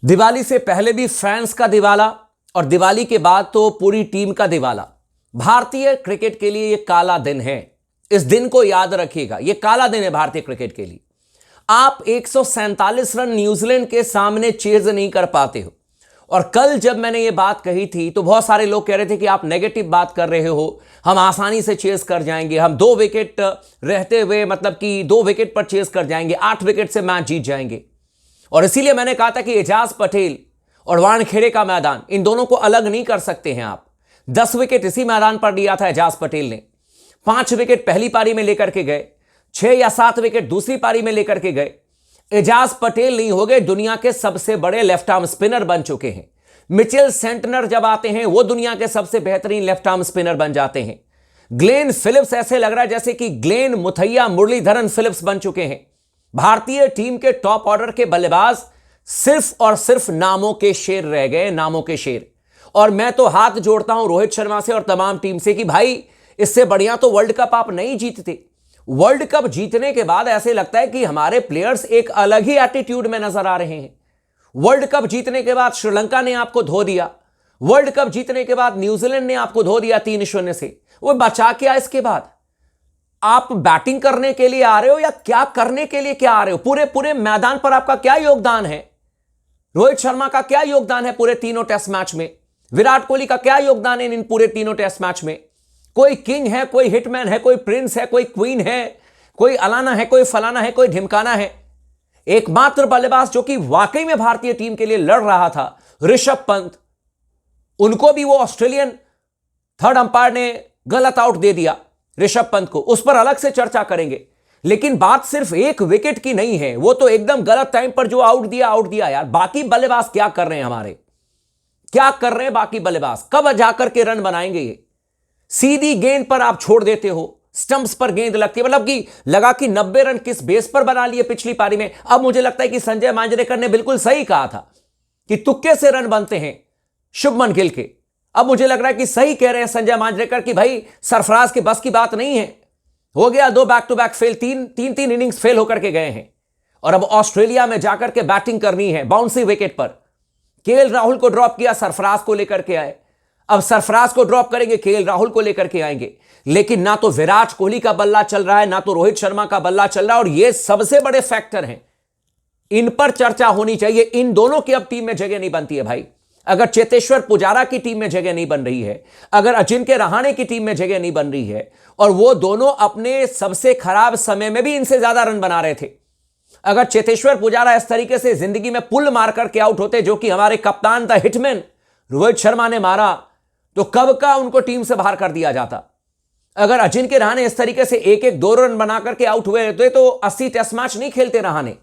दिवाली से पहले भी फैंस का दिवाला और दिवाली के बाद तो पूरी टीम का दिवाला। भारतीय क्रिकेट के लिए यह काला दिन है। इस दिन को याद रखिएगा, यह काला दिन है भारतीय क्रिकेट के लिए। आप 147 रन न्यूजीलैंड के सामने चेज नहीं कर पाते हो। और कल जब मैंने यह बात कही थी तो बहुत सारे लोग कह रहे थे कि आप नेगेटिव बात कर रहे हो, हम आसानी से चेज कर जाएंगे, हम 2 विकेट रहते हुए मतलब कि 2 विकेट पर चेज कर जाएंगे, 8 विकेट से मैच जीत जाएंगे। और इसीलिए मैंने कहा था कि एजाज पटेल और वानखेड़े का मैदान, इन दोनों को अलग नहीं कर सकते हैं आप। 10 विकेट इसी मैदान पर लिया था एजाज पटेल ने, 5 विकेट पहली पारी में लेकर के गए, 6 या 7 विकेट दूसरी पारी में लेकर के गए। एजाज पटेल नहीं हो गए, दुनिया के सबसे बड़े लेफ्ट आर्म स्पिनर बन चुके हैं। मिचेल सेंटनर जब आते हैं वो दुनिया के सबसे बेहतरीन लेफ्ट आर्म स्पिनर बन जाते हैं। ग्लेन फिलिप्स ऐसे लग रहा है जैसे कि ग्लेन मुथैया मुरलीधरन फिलिप्स बन चुके हैं। भारतीय टीम के टॉप ऑर्डर के बल्लेबाज सिर्फ और सिर्फ नामों के शेर रह गए, नामों के शेर। और मैं तो हाथ जोड़ता हूं रोहित शर्मा से और तमाम टीम से कि भाई इससे बढ़िया तो वर्ल्ड कप आप नहीं जीतते। वर्ल्ड कप जीतने के बाद ऐसे लगता है कि हमारे प्लेयर्स एक अलग ही एटीट्यूड में नजर आ रहे हैं। वर्ल्ड कप जीतने के बाद श्रीलंका ने आपको धो दिया, वर्ल्ड कप जीतने के बाद न्यूजीलैंड ने आपको धो दिया 3-0 से। वो बचा क्या इसके बाद? आप बैटिंग करने के लिए आ रहे हो या क्या करने के लिए क्या आ रहे हो? पूरे पूरे मैदान पर आपका क्या योगदान है? रोहित शर्मा का क्या योगदान है पूरे तीनों टेस्ट मैच में? विराट कोहली का क्या योगदान है इन पूरे तीनों टेस्ट मैच में? कोई किंग है, कोई हिटमैन है, कोई प्रिंस है, कोई क्वीन है, कोई अलाना है, कोई फलाना है, कोई ढिमकाना है। एकमात्र बल्लेबाज जो कि वाकई में भारतीय टीम के लिए लड़ रहा था, ऋषभ पंत, उनको भी वो ऑस्ट्रेलियन थर्ड अंपायर ने गलत आउट दे दिया ऋषभ पंत को। उस पर अलग से चर्चा करेंगे, लेकिन बात सिर्फ 1 विकेट की नहीं है। वो तो एकदम गलत टाइम पर जो आउट दिया यार। बाकी बल्लेबाज क्या कर रहे हैं हमारे, क्या कर रहे हैं बाकी बल्लेबाज? कब जाकर के रन बनाएंगे ये? सीधी गेंद पर आप छोड़ देते हो, स्टंप्स पर गेंद लगती है, मतलब कि लगा कि 90 रन किस बेस पर बना लिए पिछली पारी में। अब मुझे लगता है कि संजय मांजरेकर ने बिल्कुल सही कहा था कि तुक्के से रन बनते हैं शुभमन गिल के। अब मुझे लग रहा है कि सही कह रहे हैं संजय मांजरेकर कि भाई सरफराज के बस की बात नहीं है। हो गया 2 बैक टू बैक फेल, तीन इनिंग्स फेल होकर के गए हैं। और अब ऑस्ट्रेलिया में जाकर के बैटिंग करनी है बाउंसी विकेट पर। केएल राहुल को ड्रॉप किया, सरफराज को लेकर के आए। अब सरफराज को ड्रॉप करेंगे, केएल राहुल को लेकर के आएंगे। लेकिन ना तो विराट कोहली का बल्ला चल रहा है, ना तो रोहित शर्मा का बल्ला चल रहा है। और ये सबसे बड़े फैक्टर हैं, इन पर चर्चा होनी चाहिए। इन दोनों की अब टीम में जगह नहीं बनती है भाई। अगर चेतेश्वर पुजारा की टीम में जगह नहीं बन रही है, अगर अजिंक्य रहाणे की टीम में जगह नहीं बन रही है, और वो दोनों अपने सबसे खराब समय में भी इनसे ज्यादा रन बना रहे थे, अगर चेतेश्वर पुजारा इस तरीके से जिंदगी में पुल मार करके आउट होते जो कि हमारे कप्तान द हिटमैन रोहित शर्मा ने मारा, तो कब का उनको टीम से बाहर कर दिया जाता। अगर अजिंक्य रहाणे इस तरीके से 1-1 2 रन बना करके आउट हुए रहते तो 80 टेस्ट मैच नहीं खेलते रहाणे,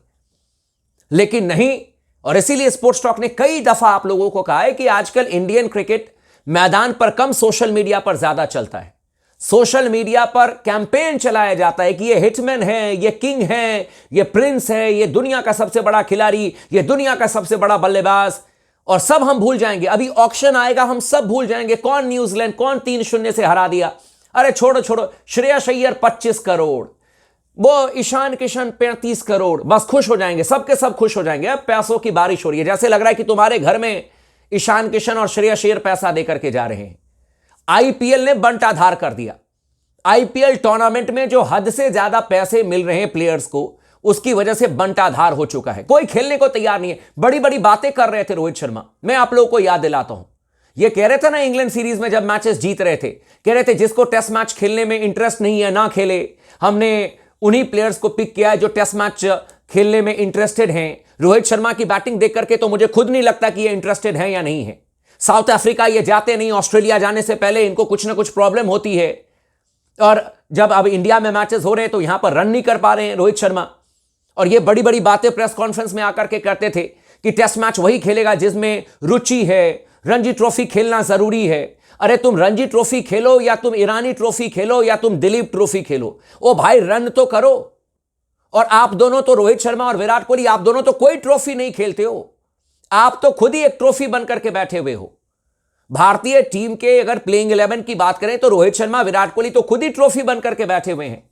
लेकिन नहीं। और इसीलिए स्पोर्ट्स टॉक ने कई दफा आप लोगों को कहा है कि आजकल इंडियन क्रिकेट मैदान पर कम, सोशल मीडिया पर ज्यादा चलता है। सोशल मीडिया पर कैंपेन चलाया जाता है कि ये हिटमैन है, ये किंग है, ये प्रिंस है, ये दुनिया का सबसे बड़ा खिलाड़ी, ये दुनिया का सबसे बड़ा बल्लेबाज। और सब हम भूल जाएंगे, अभी ऑक्शन आएगा हम सब भूल जाएंगे कौन न्यूजीलैंड, कौन 3-0 से हरा दिया। अरे छोड़ो, श्रेयस अय्यर 25 करोड़, वो ईशान किशन 35 करोड़, बस खुश हो जाएंगे, सबके सब खुश हो जाएंगे। अब पैसों की बारिश हो रही है, जैसे लग रहा है कि तुम्हारे घर में ईशान किशन और श्रेयस अय्यर पैसा देकर के जा रहे हैं। आईपीएल ने बंटाधार कर दिया। आईपीएल टूर्नामेंट में जो हद से ज्यादा पैसे मिल रहे हैं प्लेयर्स को, उसकी वजह से बंटाधार हो चुका है। कोई खेलने को तैयार नहीं है। बड़ी बड़ी बातें कर रहे थे रोहित शर्मा, मैं आप लोगों को याद दिलाता हूं। ये कह रहे थे ना इंग्लैंड सीरीज में जब मैचेस जीत रहे थे, कह रहे थे जिसको टेस्ट मैच खेलने में इंटरेस्ट नहीं है ना खेले। हमने उन्हीं प्लेयर्स को पिक किया है जो टेस्ट मैच खेलने में इंटरेस्टेड हैं। रोहित शर्मा की बैटिंग देख करके तो मुझे खुद नहीं लगता कि ये इंटरेस्टेड है या नहीं है। साउथ अफ्रीका ये जाते नहीं, ऑस्ट्रेलिया जाने से पहले इनको कुछ ना कुछ प्रॉब्लम होती है। और जब अब इंडिया में मैचेस हो रहे हैं तो यहां पर रन नहीं कर पा रहे हैं रोहित शर्मा। और ये बड़ी बड़ी बातें प्रेस कॉन्फ्रेंस में आकर के करते थे कि टेस्ट मैच वही खेलेगा जिसमें रुचि है, रणजी ट्रॉफी खेलना जरूरी है। अरे तुम रणजी ट्रॉफी खेलो या तुम ईरानी ट्रॉफी खेलो या तुम दिलीप ट्रॉफी खेलो, ओ भाई रन तो करो। और आप दोनों तो, रोहित शर्मा और विराट कोहली, आप दोनों तो कोई ट्रॉफी नहीं खेलते हो। आप तो खुद ही एक ट्रॉफी बनकर के बैठे हुए हो। भारतीय टीम के अगर प्लेइंग 11 की बात करें तो रोहित शर्मा, विराट कोहली तो खुद ही ट्रॉफी बनकर के बैठे हुए हैं,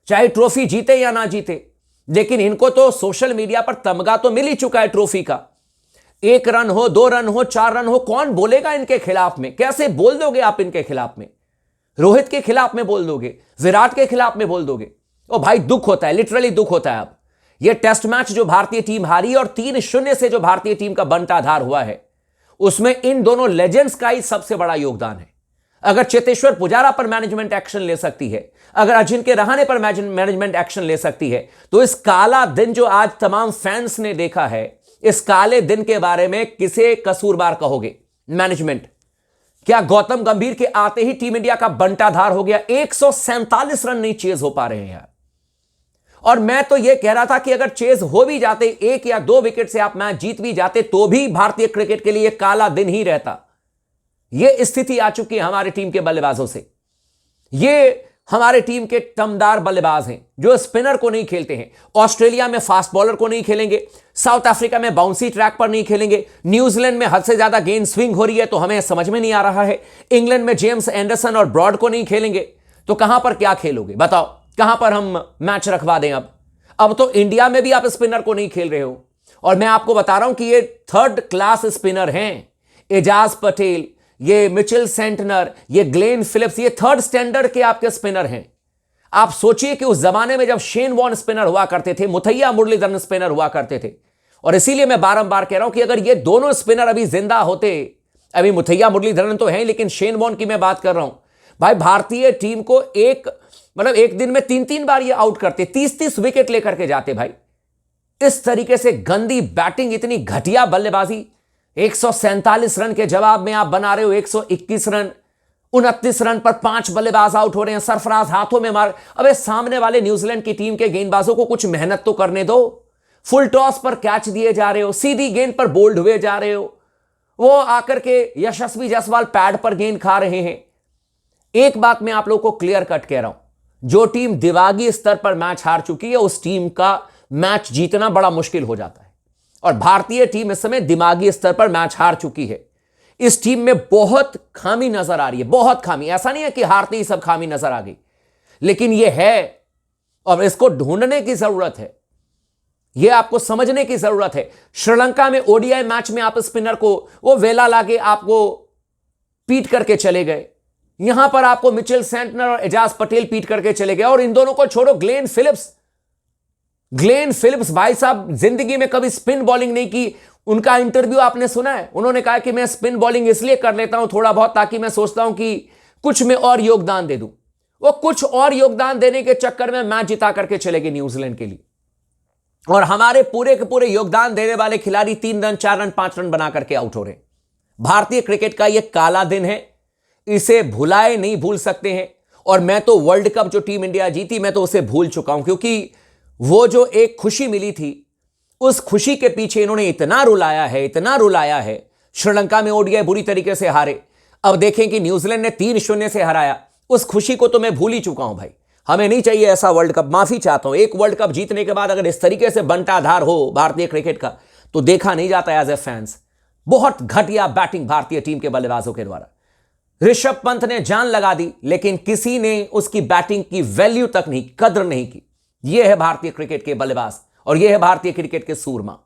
चाहे ट्रॉफी जीते या ना जीते। लेकिन इनको तो सोशल मीडिया पर तमगा तो मिल ही चुका है ट्रॉफी का। 1 रन हो, 2 रन हो, 4 रन हो, कौन बोलेगा इनके खिलाफ में? कैसे बोल दोगे आप इनके खिलाफ में? रोहित के खिलाफ में बोल दोगे, विराट के खिलाफ में बोल दोगे? ओ भाई, दुख होता है, लिटरली दुख होता है। अब यह टेस्ट मैच जो भारतीय टीम हारी और 3-0 से जो भारतीय टीम का बंटाधार हुआ है, उसमें इन दोनों लेजेंड्स का ही सबसे बड़ा योगदान है। अगर चेतेश्वर पुजारा पर मैनेजमेंट एक्शन ले सकती है, अगर अजिंक्य रहाणे पर मैनेजमेंट एक्शन ले सकती है, तो इस काला दिन जो आज तमाम फैंस ने देखा है, इस काले दिन के बारे में किसे कसूरवार कहोगे? मैनेजमेंट? क्या गौतम गंभीर के आते ही टीम इंडिया का बंटाधार हो गया? 147 रन नहीं चेज हो पा रहे हैं यार। और मैं तो यह कह रहा था कि अगर चेज हो भी जाते, 1 या 2 विकेट से आप मैच जीत भी जाते, तो भी भारतीय क्रिकेट के लिए यह काला दिन ही रहता। यह स्थिति आ चुकी है हमारी टीम के बल्लेबाजों से। ये हमारे टीम के टमदार बल्लेबाज हैं जो स्पिनर को नहीं खेलते हैं। ऑस्ट्रेलिया में फास्ट बॉलर को नहीं खेलेंगे, साउथ अफ्रीका में बाउंसी ट्रैक पर नहीं खेलेंगे, न्यूजीलैंड में हद से ज्यादा गेंद स्विंग हो रही है तो हमें समझ में नहीं आ रहा है, इंग्लैंड में जेम्स एंडरसन और ब्रॉड को नहीं खेलेंगे, तो कहां पर क्या खेलोगे? बताओ, कहां पर हम मैच रखवा दें? अब तो इंडिया में भी आप स्पिनर को नहीं खेल रहे हो। और मैं आपको बता रहा हूं कि ये 3rd क्लास स्पिनर हैं। एजाज पटेल, ये मिचेल सेंटनर, ये ग्लेन फिलिप्स, ये 3rd स्टैंडर्ड के आपके स्पिनर हैं। आप सोचिए कि उस जमाने में जब शेन वॉर्न स्पिनर हुआ करते थे, मुथैया मुरलीधरन स्पिनर हुआ करते थे। और इसीलिए मैं बारंबार कह रहा हूं कि अगर ये दोनों स्पिनर अभी जिंदा होते, अभी मुथैया मुरलीधरन तो हैं, लेकिन शेन वॉर्न की मैं बात कर रहा हूं, भाई भारतीय टीम को एक दिन में 3-3 बार ये आउट करते, 30-30 विकेट लेकर के जाते। भाई इस तरीके से गंदी बैटिंग, इतनी घटिया बल्लेबाजी, 147 रन के जवाब में आप बना रहे हो 121 रन। 29 रन पर 5 बल्लेबाज आउट हो रहे हैं, सरफराज हाथों में मार। अबे सामने वाले न्यूजीलैंड की टीम के गेंदबाजों को कुछ मेहनत तो करने दो। फुल टॉस पर कैच दिए जा रहे हो, सीधी गेंद पर बोल्ड हुए जा रहे हो, वो आकर के यशस्वी जायसवाल पैड पर गेंद खा रहे हैं। एक बात मैं आप लोगों को क्लियर कट कह रहा हूं, जो टीम दिमागी स्तर पर मैच हार चुकी है, उस टीम का मैच जीतना बड़ा मुश्किल हो जाता है। और भारतीय टीम इस समय दिमागी स्तर पर मैच हार चुकी है। इस टीम में बहुत खामी नजर आ रही है, बहुत खामी। ऐसा नहीं है कि हारते ही सब खामी नजर आ गई, लेकिन यह है और इसको ढूंढने की जरूरत है, यह आपको समझने की जरूरत है। श्रीलंका में ओडीआई मैच में आप स्पिनर को वो वेला लाके आपको पीट करके चले गए, यहां पर आपको मिचेल सेंटनर और एजाज पटेल पीट करके चले गए। और इन दोनों को छोड़ो, ग्लेन फिलिप्स भाई साहब जिंदगी में कभी स्पिन बॉलिंग नहीं की। उनका इंटरव्यू आपने सुना है, उन्होंने कहा कि मैं स्पिन बॉलिंग इसलिए कर लेता हूं थोड़ा बहुत, ताकि मैं सोचता हूं कि कुछ में और योगदान दे दूं। वो कुछ और योगदान देने के चक्कर में मैच जिता करके चले गए न्यूजीलैंड के लिए। और हमारे पूरे के पूरे योगदान देने वाले खिलाड़ी 3 रन, 4 रन, 5 रन बना करके आउट हो रहे हैं। भारतीय क्रिकेट का यह काला दिन है, इसे भुलाए नहीं भूल सकते हैं। और मैं तो वर्ल्ड कप जो टीम इंडिया जीती, मैं तो उसे भूल चुका हूं, क्योंकि वो जो एक खुशी मिली थी, उस खुशी के पीछे इन्होंने इतना रुलाया है। श्रीलंका में ओडीआई बुरी तरीके से हारे, अब देखें कि न्यूजीलैंड ने 3-0 से हराया। उस खुशी को तो मैं भूल ही चुका हूं भाई। हमें नहीं चाहिए ऐसा वर्ल्ड कप, माफी चाहता हूं। एक वर्ल्ड कप जीतने के बाद अगर इस तरीके से बंटाधार हो भारतीय क्रिकेट का, तो देखा नहीं जाता एज ए फैंस। बहुत घटिया बैटिंग भारतीय टीम के बल्लेबाजों के द्वारा। ऋषभ पंत ने जान लगा दी, लेकिन किसी ने उसकी बैटिंग की वैल्यू तक नहीं, कद्र नहीं की। यह है भारतीय क्रिकेट के बल्लेबाज और यह है भारतीय क्रिकेट के सूरमा।